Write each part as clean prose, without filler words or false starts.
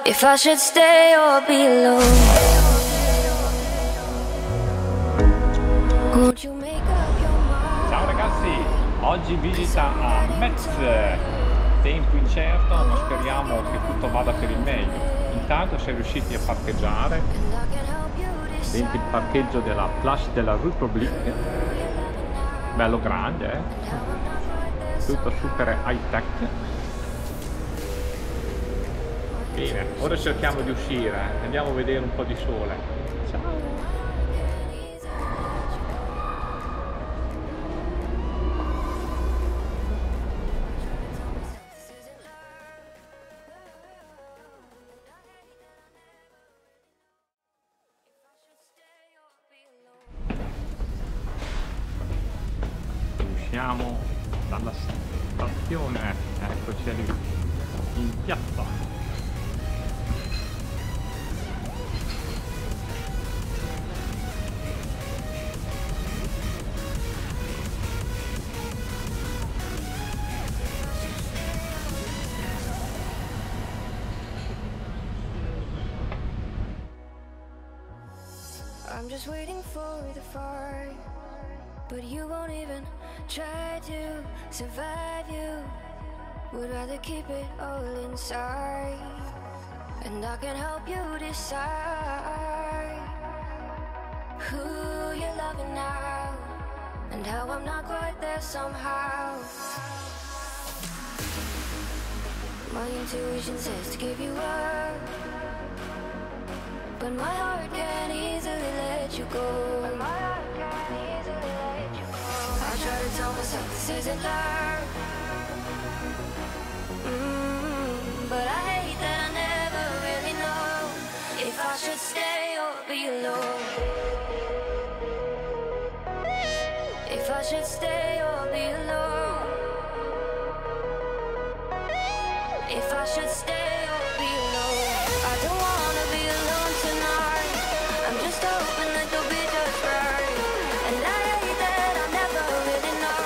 if I should stay or be alone. Won't you make up your mind? Ciao ragazzi, oggi visita a Metz, tempo incerto ma speriamo che tutto vada per il meglio. Intanto siamo riusciti a parcheggiare dentro il parcheggio della Place de la République, bello grande, tutto super high tech. Bene, ora cerchiamo di uscire, andiamo a vedere un po' di sole. Ciao! Usciamo dalla stazione, eccoci lì, in piazza. I'm just waiting for the fight, but you won't even try to survive. You would rather keep it all inside, and I can help you decide who you're loving now, and how I'm not quite there somehow. My intuition says to give you up, but my heart can't easily let you go. I try to tell myself this isn't love, but I hate that I never really know if I should stay or be alone. If I should stay or be alone. If I should stay or be alone. I don't wanna be alone tonight. I'm just hoping that you'll be just right. And I hate that I never really know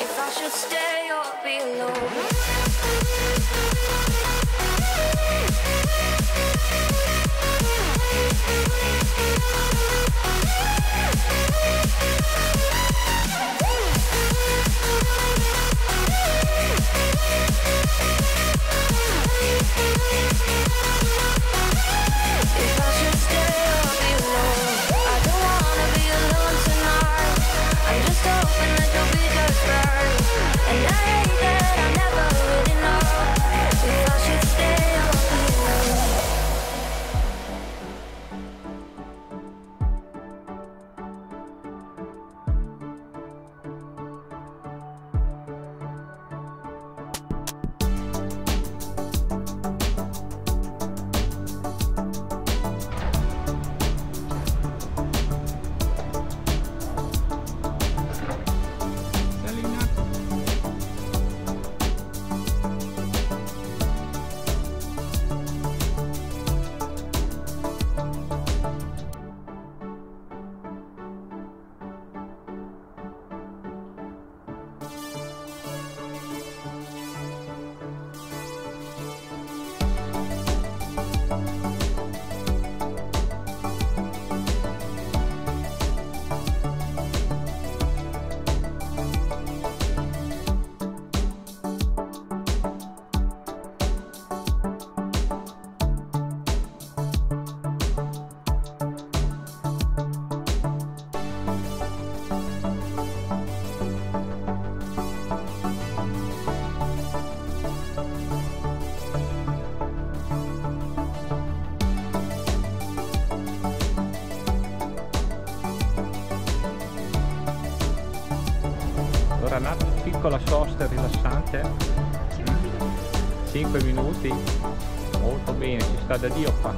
if I should stay or be alone. Una piccola sosta rilassante, 5 minuti, molto bene, ci sta da Dio qua.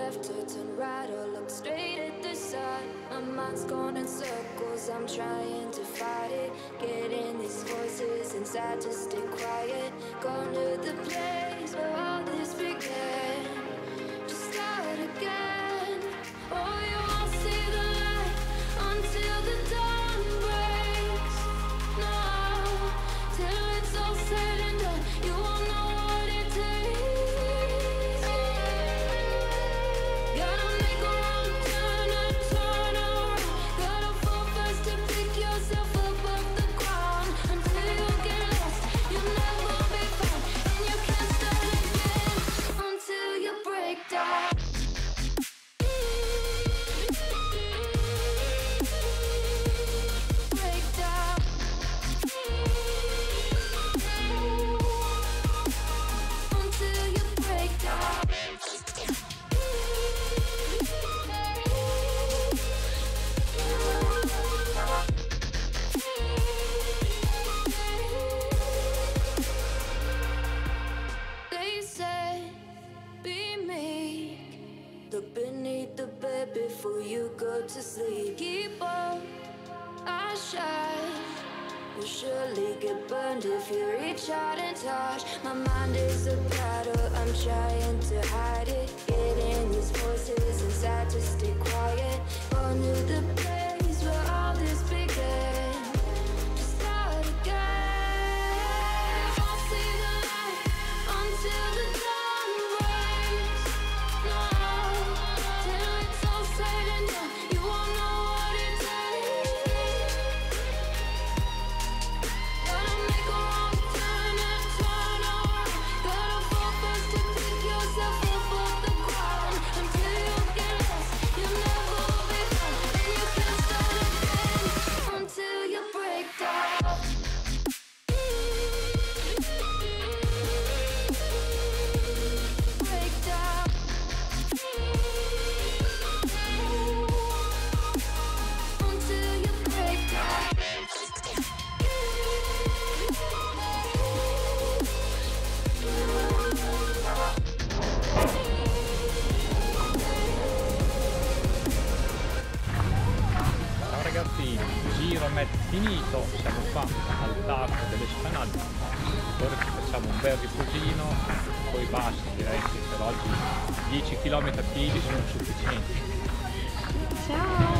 left or turn right or look straight at the sun. My mind's going in circles, I'm trying to fight it. Getting these voices inside to stay quiet. Going to the place where all this began. Just start again. Oh, you won't see the light until the dawn breaks. No, till it's all said and done, you won't know what it takes. Gotta make a wrong turn and turn around. Gotta fall fast to pick yourself up off the ground. Until you get lost, you'll never be found. And you can't start again until you break down. Break down. Until you break down. They said, be meek. Look beneath the bed before you go to sleep. Keep on, I shine. You'll surely get burned if you reach out and touch. My mind is a battle, I'm trying to hide it. Getting these voices inside to stay quiet. Going to the place where all this began. Just start again. Won't see the light until the dawn breaks. No, till it's all said and done, you won't know what it takes. Gotta make a wrong turn and turn around. Gotta fall fast to pick yourself up off the ground. Until you get lost, you'll never be found. And you can't start again until you break down. Break down. Until you break down. Ciao ragazzi, giro Metz finito, siamo qua al parco delle Spanate. Ora ci facciamo un bel riposino, poi basta, direi che per oggi 10 km a piedi sono sufficienti. Ciao!